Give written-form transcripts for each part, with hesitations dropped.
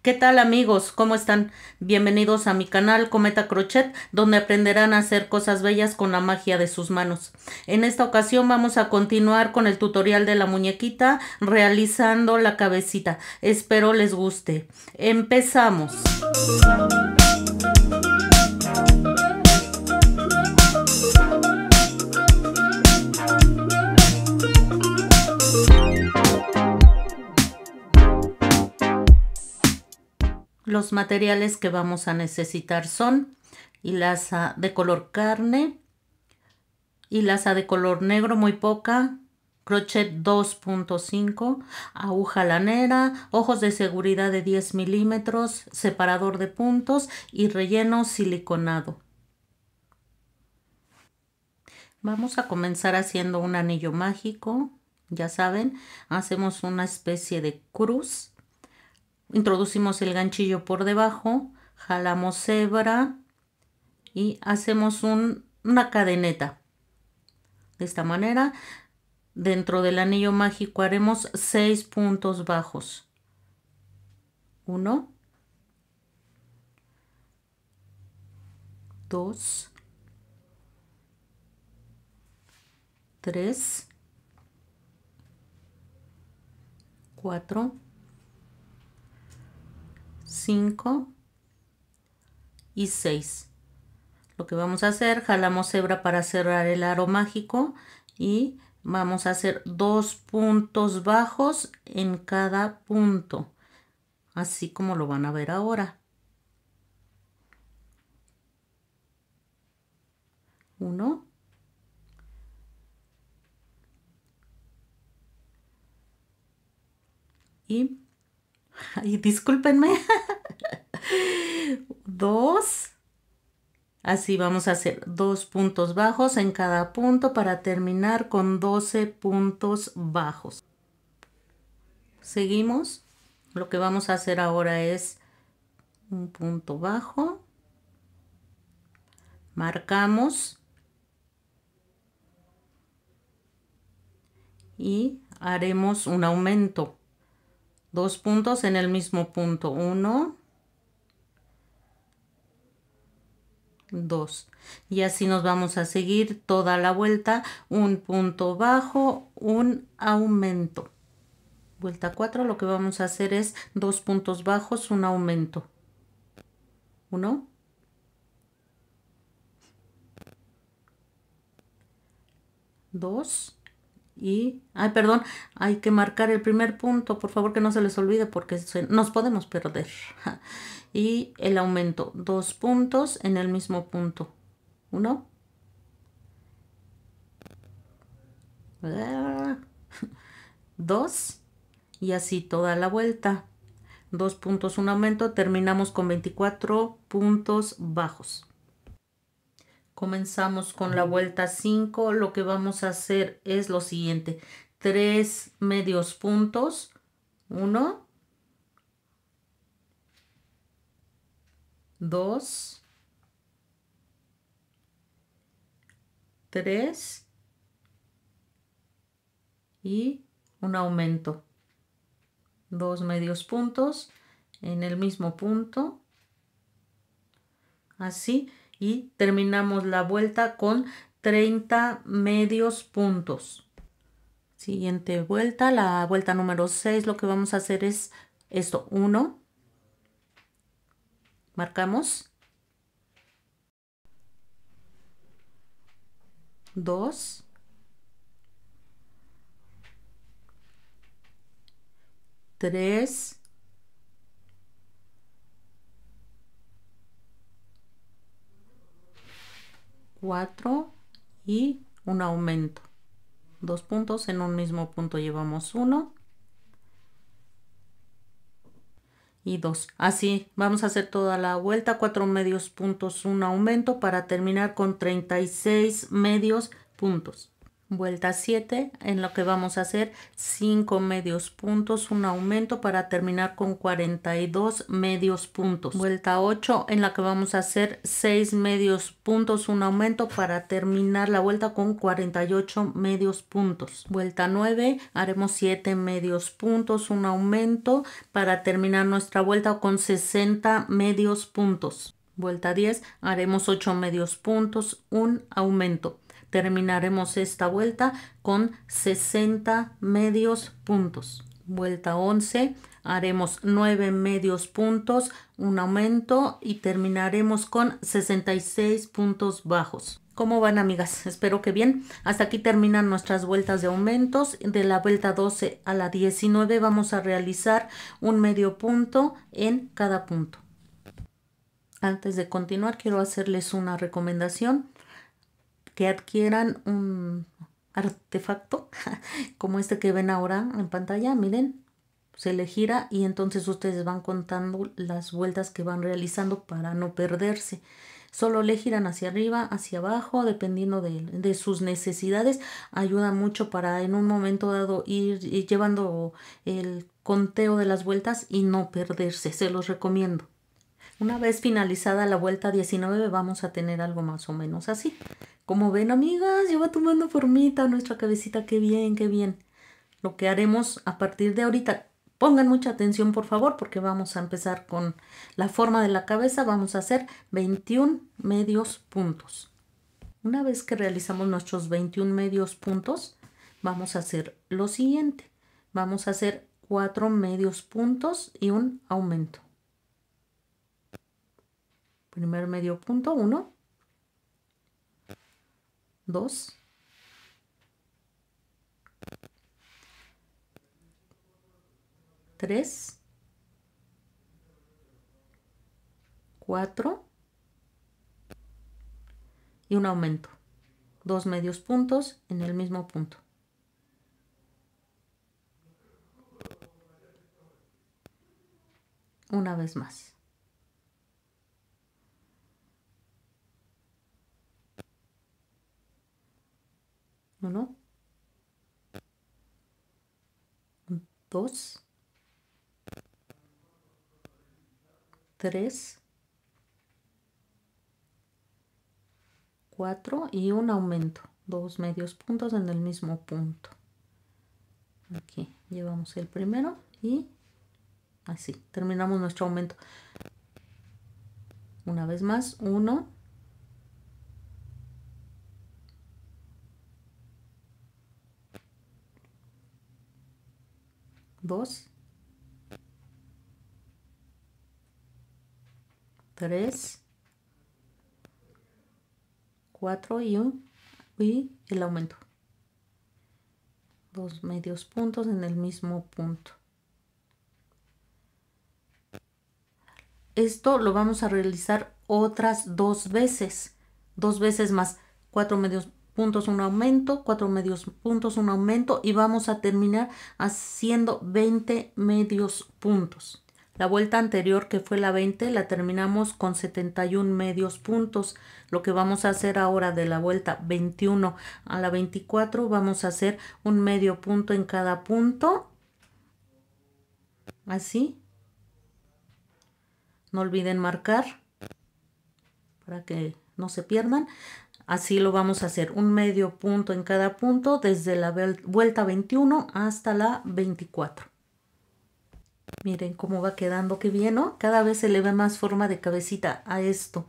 ¿Qué tal amigos? ¿Cómo están? Bienvenidos a mi canal Cometa Crochet, donde aprenderán a hacer cosas bellas con la magia de sus manos. En esta ocasión vamos a continuar con el tutorial de la muñequita realizando la cabecita. Espero les guste. Empezamos. Los materiales que vamos a necesitar son hilaza de color carne, hilaza de color negro muy poca, crochet 2.5, aguja lanera, ojos de seguridad de 10 milímetros, separador de puntos y relleno siliconado. Vamos a comenzar haciendo un anillo mágico. Ya saben, hacemos una especie de cruz. Introducimos el ganchillo por debajo, jalamos hebra y hacemos una cadeneta. De esta manera, dentro del anillo mágico haremos 6 puntos bajos. 1, 2, 3, 4, 5 y 6. Lo que vamos a hacer, jalamos hebra para cerrar el aro mágico y vamos a hacer 2 puntos bajos en cada punto, así como lo van a ver ahora. 1, y ay, discúlpenme. 2. Así vamos a hacer 2 puntos bajos en cada punto para terminar con 12 puntos bajos. Seguimos. Lo que vamos a hacer ahora es un punto bajo. Marcamos. Y haremos un aumento. 2 puntos en el mismo punto. 1, 2. Y así nos vamos a seguir toda la vuelta. Un punto bajo, un aumento. Vuelta 4, lo que vamos a hacer es 2 puntos bajos, un aumento. 1, 2 y, ay, perdón, hay que marcar el primer punto, por favor que no se les olvide porque nos podemos perder. Y el aumento, 2 puntos en el mismo punto. 1, 2 y así toda la vuelta. 2 puntos, un aumento, terminamos con 24 puntos bajos. Comenzamos con la vuelta 5. Lo que vamos a hacer es lo siguiente: 3 medios puntos, 1, 2, 3 y un aumento. 2 medios puntos en el mismo punto, así, y terminamos la vuelta con 30 medios puntos. Siguiente vuelta, la vuelta número 6, lo que vamos a hacer es esto: 1, marcamos, 2, 3, 4 y un aumento. 2 puntos en un mismo punto, llevamos 1 y 2. Así vamos a hacer toda la vuelta, 4 medios puntos, un aumento para terminar con 36 medios puntos. Vuelta 7, en lo que vamos a hacer 5 medios puntos, un aumento para terminar con 42 medios puntos. Vuelta 8, en la que vamos a hacer 6 medios puntos, un aumento para terminar la vuelta con 48 medios puntos. Vuelta 9, haremos 7 medios puntos, un aumento para terminar nuestra vuelta con 60 medios puntos. Vuelta 10, haremos 8 medios puntos, un aumento. Terminaremos esta vuelta con 60 medios puntos. Vuelta 11, haremos 9 medios puntos, un aumento y terminaremos con 66 puntos bajos. ¿Cómo van, amigas? Espero que bien. Hasta aquí terminan nuestras vueltas de aumentos. De la vuelta 12 a la 19 vamos a realizar un medio punto en cada punto. Antes de continuar, quiero hacerles una recomendación: que adquieran un artefacto como este que ven ahora en pantalla. Miren, se le gira y entonces ustedes van contando las vueltas que van realizando para no perderse. Solo le giran hacia arriba, hacia abajo, dependiendo de sus necesidades. Ayuda mucho para en un momento dado ir llevando el conteo de las vueltas y no perderse. Se los recomiendo. Una vez finalizada la vuelta 19 vamos a tener algo más o menos así. Como ven, amigas, ya va tomando formita nuestra cabecita. Qué bien, qué bien. Lo que haremos a partir de ahorita, pongan mucha atención por favor, porque vamos a empezar con la forma de la cabeza. Vamos a hacer 21 medios puntos. Una vez que realizamos nuestros 21 medios puntos, vamos a hacer lo siguiente. Vamos a hacer 4 medios puntos y un aumento. Primer medio punto, 1, 2, 3, 4 y un aumento. 2 medios puntos en el mismo punto. Una vez más. 1, 2, 3, 4 y un aumento. 2 medios puntos en el mismo punto. Aquí llevamos el primero y así terminamos nuestro aumento. Una vez más, 1, 2, 3, 4 y el aumento. 2 medios puntos en el mismo punto. Esto lo vamos a realizar otras 2 veces. 2 veces más. 4 medios puntos, un aumento, 4 medios puntos, un aumento y vamos a terminar haciendo 20 medios puntos. La vuelta anterior, que fue la 20, la terminamos con 71 medios puntos. Lo que vamos a hacer ahora de la vuelta 21 a la 24, vamos a hacer un medio punto en cada punto. Así. No olviden marcar para que no se pierdan. Así lo vamos a hacer, un medio punto en cada punto desde la vuelta 21 hasta la 24. Miren cómo va quedando, qué bien, ¿no? Cada vez se le ve más forma de cabecita a esto.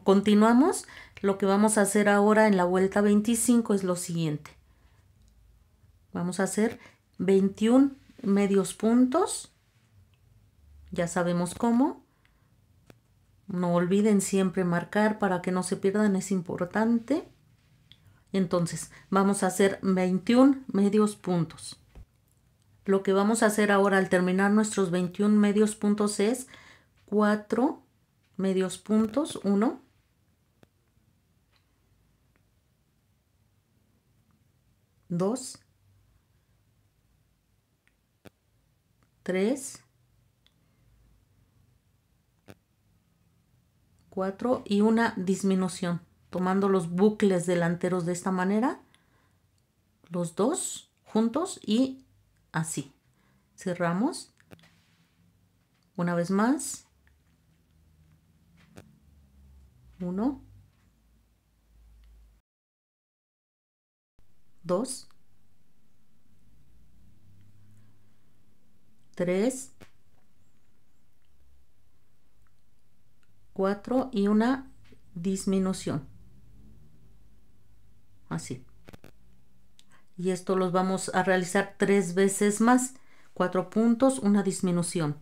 Continuamos. Lo que vamos a hacer ahora en la vuelta 25 es lo siguiente. Vamos a hacer 21 medios puntos. Ya sabemos cómo. No olviden siempre marcar para que no se pierdan, es importante. Entonces, vamos a hacer 21 medios puntos. Lo que vamos a hacer ahora al terminar nuestros 21 medios puntos es 4 medios puntos, 1, 2, 3, 4 y una disminución, tomando los bucles delanteros de esta manera. los dos juntos y así. Cerramos. Una vez más. 1, 2, 3, 4 y una disminución. Así. Y esto los vamos a realizar 3 veces más. 4 puntos, una disminución.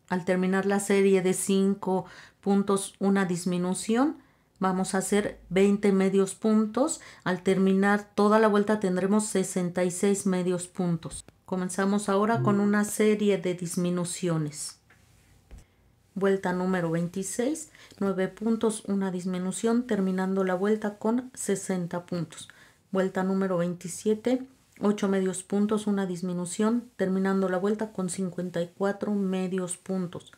Al terminar la serie de 5 puntos, una disminución, vamos a hacer 20 medios puntos. Al terminar toda la vuelta tendremos 66 medios puntos. Comenzamos ahora con una serie de disminuciones. Vuelta número 26, 9 puntos, una disminución, terminando la vuelta con 60 puntos. Vuelta número 27, 8 medios puntos, una disminución, terminando la vuelta con 54 medios puntos.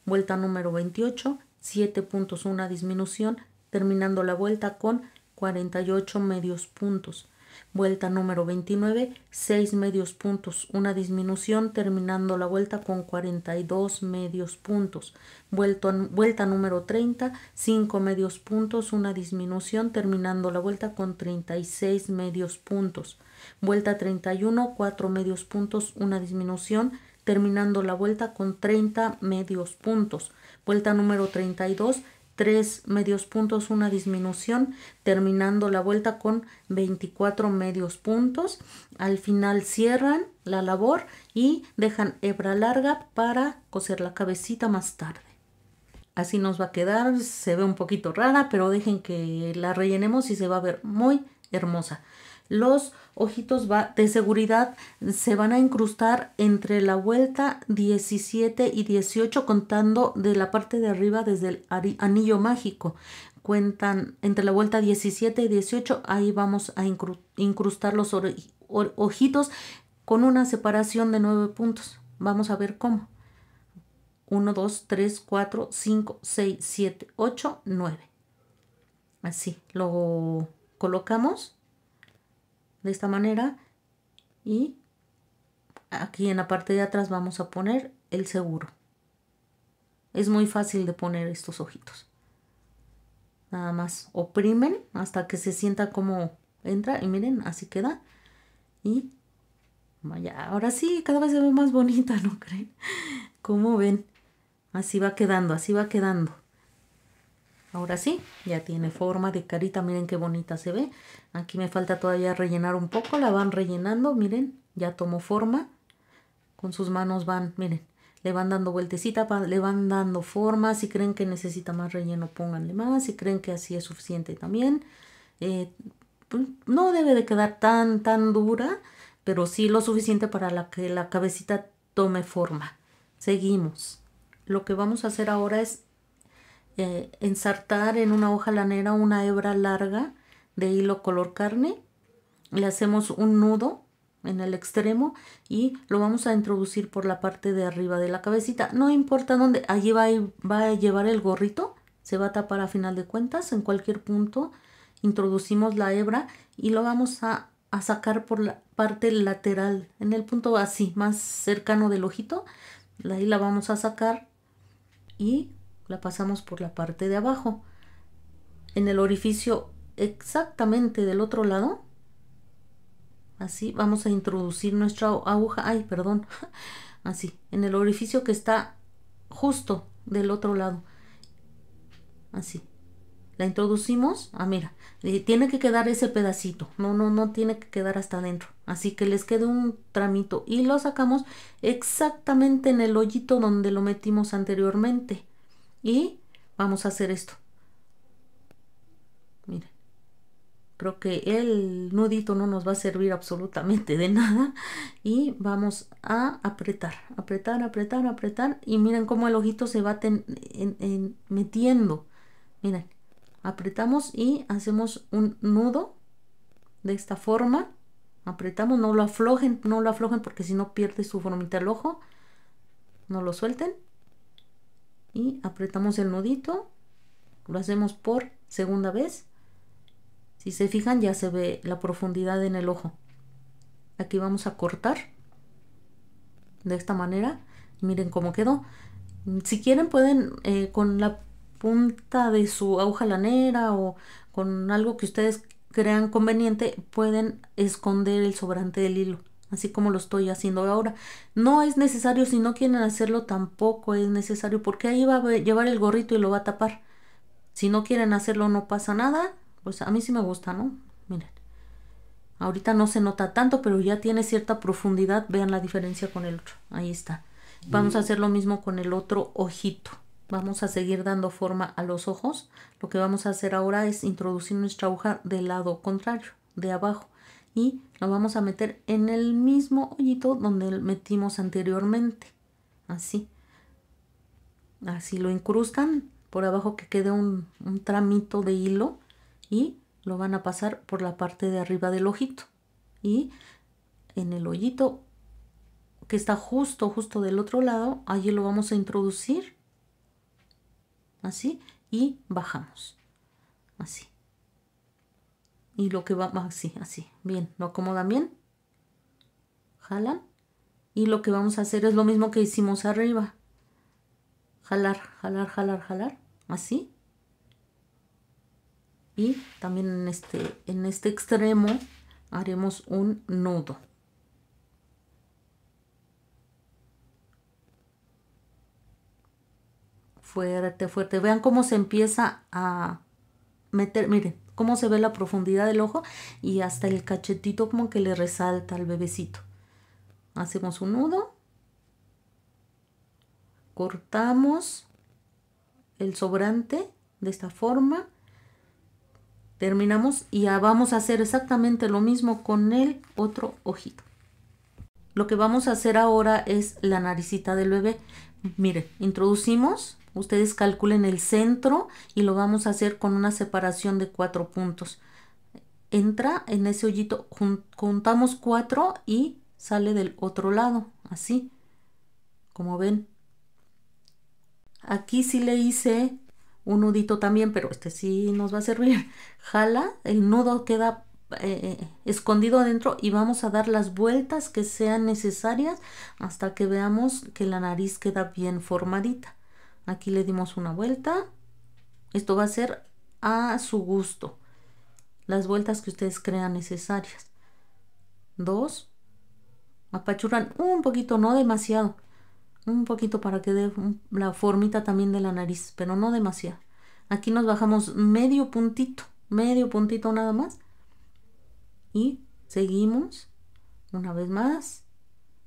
Vuelta número 28, 7 puntos, una disminución, terminando la vuelta con 48 medios puntos. Vuelta número 29, 6 medios puntos, una disminución, terminando la vuelta con 42 medios puntos. Vuelta número 30, 5 medios puntos, una disminución, terminando la vuelta con 36 medios puntos. Vuelta 31, 4 medios puntos, una disminución, terminando la vuelta con 30 medios puntos. Vuelta número 32, 3 medios puntos, una disminución, terminando la vuelta con 24 medios puntos. Al final cierran la labor y dejan hebra larga para coser la cabecita más tarde. Así nos va a quedar, se ve un poquito rara, pero dejen que la rellenemos y se va a ver muy hermosa. Los ojitos de seguridad se van a incrustar entre la vuelta 17 y 18, contando de la parte de arriba desde el anillo mágico. Cuentan entre la vuelta 17 y 18, ahí vamos a incrustar los ojitos con una separación de 9 puntos. Vamos a ver cómo. 1, 2, 3, 4, 5, 6, 7, 8, 9. Así lo colocamos de esta manera y aquí en la parte de atrás vamos a poner el seguro. Es muy fácil de poner estos ojitos. Nada más oprimen hasta que se sienta como entra y miren, así queda. Y vaya, ahora sí, cada vez se ve más bonita, ¿no creen? Como ven, así va quedando, así va quedando. Ahora sí, ya tiene forma de carita, miren qué bonita se ve. Aquí me falta todavía rellenar un poco, la van rellenando, miren, ya tomó forma. Con sus manos van, miren, le van dando vueltecita, le van dando forma. Si creen que necesita más relleno, pónganle más. Si creen que así es suficiente también. No debe de quedar tan dura, pero sí lo suficiente para que la cabecita tome forma. Seguimos. Lo que vamos a hacer ahora es ensartar en una hoja lanera una hebra larga de hilo color carne. Le hacemos un nudo en el extremo y lo vamos a introducir por la parte de arriba de la cabecita. No importa dónde, allí va a llevar el gorrito, se va a tapar a final de cuentas. En cualquier punto introducimos la hebra y lo vamos a sacar por la parte lateral, en el punto así, más cercano del ojito. Ahí la vamos a sacar y la pasamos por la parte de abajo. En el orificio exactamente del otro lado, así vamos a introducir nuestra aguja, así, en el orificio que está justo del otro lado, así. La introducimos, mira, tiene que quedar ese pedacito, no tiene que quedar hasta adentro, así que les quede un tramito y lo sacamos exactamente en el hoyito donde lo metimos anteriormente. Y vamos a hacer esto. Miren, creo que el nudito no nos va a servir absolutamente de nada. Y vamos a apretar, apretar, apretar, apretar. Y miren cómo el ojito se va metiendo. Miren, apretamos y hacemos un nudo de esta forma. Apretamos, no lo aflojen porque si no pierde su formita el ojo. No lo suelten. Y apretamos el nudito, lo hacemos por segunda vez. Si se fijan, ya se ve la profundidad en el ojo. Aquí vamos a cortar de esta manera. Miren cómo quedó. Si quieren pueden con la punta de su aguja lanera o con algo que ustedes crean conveniente, pueden esconder el sobrante del hilo, así como lo estoy haciendo ahora. No es necesario, si no quieren hacerlo tampoco es necesario, porque ahí va a llevar el gorrito y lo va a tapar. Si no quieren hacerlo no pasa nada, pues a mí sí me gusta, ¿no? Miren, ahorita no se nota tanto, pero ya tiene cierta profundidad. Vean la diferencia con el otro, ahí está. Vamos a hacer lo mismo con el otro ojito. Vamos a seguir dando forma a los ojos. Lo que vamos a hacer ahora es introducir nuestra aguja del lado contrario, de abajo. Y lo vamos a meter en el mismo hoyito donde metimos anteriormente. Así. Así lo incrustan por abajo, que quede un tramito de hilo. Y lo van a pasar por la parte de arriba del ojito. Y en el hoyito que está justo del otro lado, allí lo vamos a introducir. Así, y bajamos, así. Y lo que va, así, bien, lo acomodan bien, jalan. Y lo que vamos a hacer es lo mismo que hicimos arriba. Jalar, jalar, jalar, jalar, así. Y también en este extremo haremos un nudo. Fuerte, fuerte. Vean cómo se empieza a meter, miren, cómo se ve la profundidad del ojo y hasta el cachetito como que le resalta al bebecito. Hacemos un nudo, cortamos el sobrante de esta forma, terminamos y ya vamos a hacer exactamente lo mismo con el otro ojito. Lo que vamos a hacer ahora es la naricita del bebé. Miren, introducimos, ustedes calculen el centro y lo vamos a hacer con una separación de 4 puntos. Entra en ese hoyito, contamos 4 y sale del otro lado, así, como ven. Aquí sí le hice un nudito también, pero este sí nos va a servir. Jala, el nudo queda escondido adentro y vamos a dar las vueltas que sean necesarias hasta que veamos que la nariz queda bien formadita. Aquí le dimos una vuelta. Esto va a ser a su gusto, las vueltas que ustedes crean necesarias. 2, apachurran un poquito, no demasiado, un poquito para que dé la formita también de la nariz, pero no demasiado. Aquí nos bajamos medio puntito nada más. Y seguimos una vez más.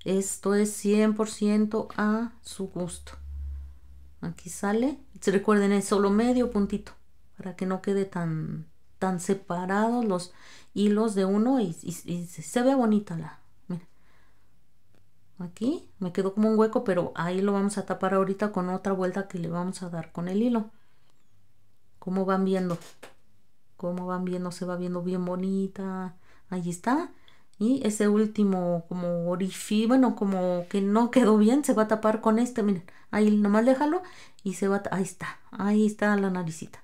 Esto es 100% a su gusto. Aquí sale. Recuerden, es solo medio puntito para que no quede tan separados los hilos de uno y se ve bonita la. Mira. Aquí me quedó como un hueco, pero ahí lo vamos a tapar ahorita con otra vuelta que le vamos a dar con el hilo. ¿Cómo van viendo? ¿Cómo van viendo? Se va viendo bien bonita. Ahí está. Y ese último como orificio, bueno, como que no quedó bien, se va a tapar con este. Miren, ahí nomás déjalo y se va ahí está la naricita.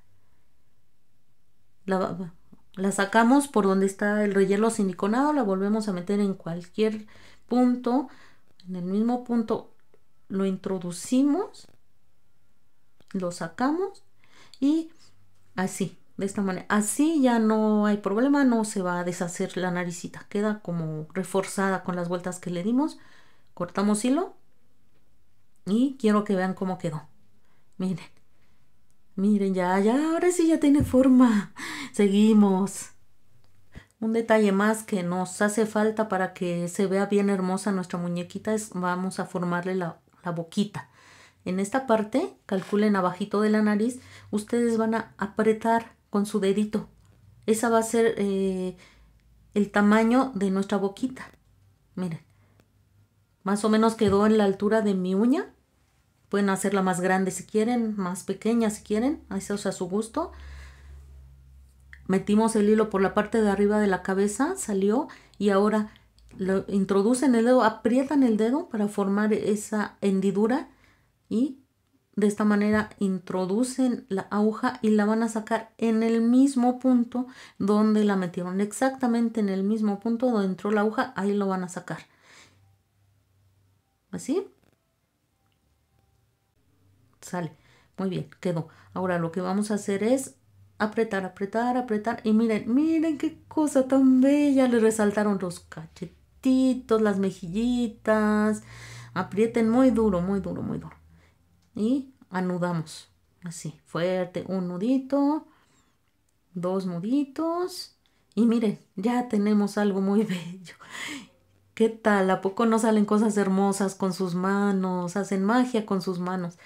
La sacamos por donde está el relleno siliconado, la volvemos a meter en cualquier punto. En el mismo punto lo introducimos, lo sacamos y así. De esta manera, así ya no hay problema, no se va a deshacer la naricita, queda como reforzada con las vueltas que le dimos. Cortamos hilo y quiero que vean cómo quedó. Miren, miren, ya, ahora sí ya tiene forma. Seguimos. Un detalle más que nos hace falta para que se vea bien hermosa nuestra muñequita es vamos a formarle la boquita. En esta parte, calculen abajito de la nariz, ustedes van a apretar con su dedito. Esa va a ser el tamaño de nuestra boquita. Miren, más o menos quedó en la altura de mi uña. Pueden hacerla más grande si quieren, más pequeña si quieren, eso es a su gusto. Metimos el hilo por la parte de arriba de la cabeza, salió y ahora lo introducen el dedo, aprietan el dedo para formar esa hendidura y de esta manera introducen la aguja y la van a sacar en el mismo punto donde la metieron. Exactamente en el mismo punto donde entró la aguja, ahí lo van a sacar. ¿Así? Sale. Muy bien, quedó. Ahora lo que vamos a hacer es apretar, apretar, apretar. Y miren, miren qué cosa tan bella. Le resaltaron los cachetitos, las mejillitas. Aprieten muy duro, muy duro, muy duro. Y anudamos. Así, fuerte. Un nudito, dos nuditos. Y miren, ya tenemos algo muy bello. ¿Qué tal? ¿A poco no salen cosas hermosas con sus manos? Hacen magia con sus manos.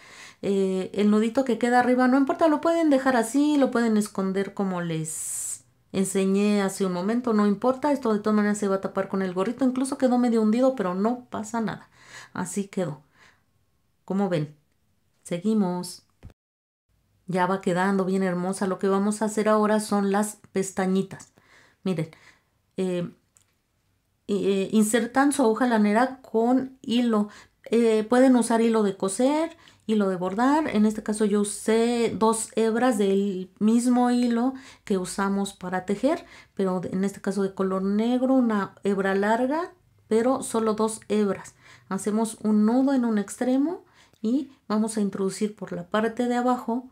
El nudito que queda arriba, no importa, lo pueden dejar así, lo pueden esconder como les enseñé hace un momento, no importa. Esto de todas maneras se va a tapar con el gorrito. Incluso quedó medio hundido, pero no pasa nada. Así quedó. ¿Cómo ven? Seguimos. Ya va quedando bien hermosa. Lo que vamos a hacer ahora son las pestañitas. Miren, eh, insertan su aguja lanera con hilo. Pueden usar hilo de coser, hilo de bordar. En este caso yo usé 2 hebras del mismo hilo que usamos para tejer, pero en este caso de color negro, una hebra larga, pero solo 2 hebras. Hacemos un nudo en un extremo y vamos a introducir por la parte de abajo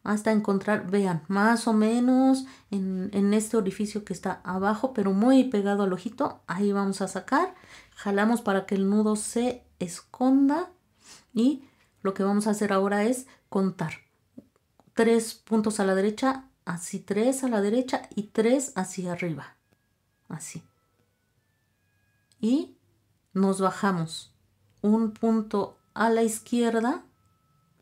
hasta encontrar, vean, más o menos en este orificio que está abajo, pero muy pegado al ojito. Ahí vamos a sacar, jalamos para que el nudo se esconda y lo que vamos a hacer ahora es contar 3 puntos a la derecha, así 3 a la derecha y 3 hacia arriba, así. Y nos bajamos un punto a la izquierda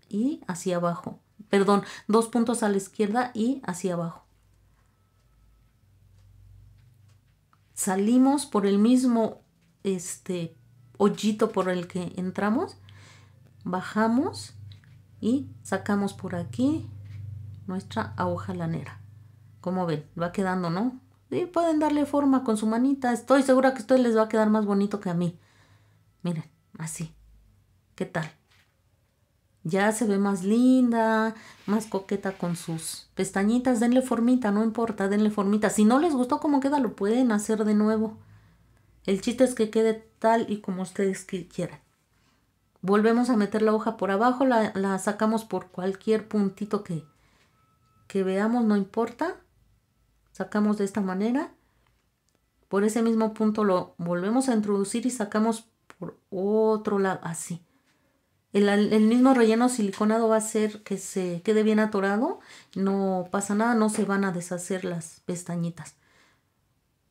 y hacia abajo. Perdón, 2 puntos a la izquierda y hacia abajo. Salimos por el mismo hoyito por el que entramos, bajamos y sacamos por aquí nuestra aguja lanera. Como ven, va quedando, ¿no? Y pueden darle forma con su manita. Estoy segura que a ustedes les va a quedar más bonito que a mí. Miren, así. ¿Qué tal? Ya se ve más linda, más coqueta con sus pestañitas. Denle formita, no importa, denle formita. Si no les gustó cómo queda, lo pueden hacer de nuevo. El chiste es que quede tal y como ustedes quieran. Volvemos a meter la hoja por abajo, la sacamos por cualquier puntito que veamos, no importa. Sacamos de esta manera. Por ese mismo punto lo volvemos a introducir y sacamos por otro lado, así. El mismo relleno siliconado va a hacer que se quede bien atorado. No pasa nada, no se van a deshacer las pestañitas.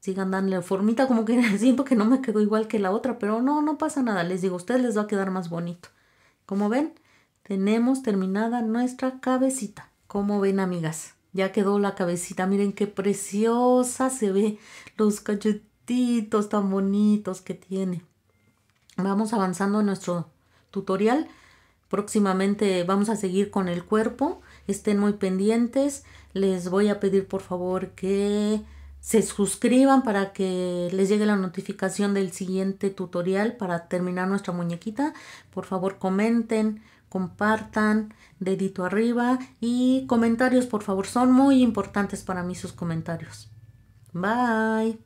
Sigan dándole formita, como que siento que no me quedó igual que la otra, pero no pasa nada. Les digo, a ustedes les va a quedar más bonito. Como ven, tenemos terminada nuestra cabecita. Como ven, amigas, ya quedó la cabecita. Miren qué preciosa se ve. Los cachetitos tan bonitos que tiene. Vamos avanzando en nuestro tutorial. Próximamente vamos a seguir con el cuerpo. Estén muy pendientes. Les voy a pedir por favor que se suscriban para que les llegue la notificación del siguiente tutorial para terminar nuestra muñequita. Por favor comenten, compartan, dedito arriba y comentarios por favor. Son muy importantes para mí sus comentarios. Bye.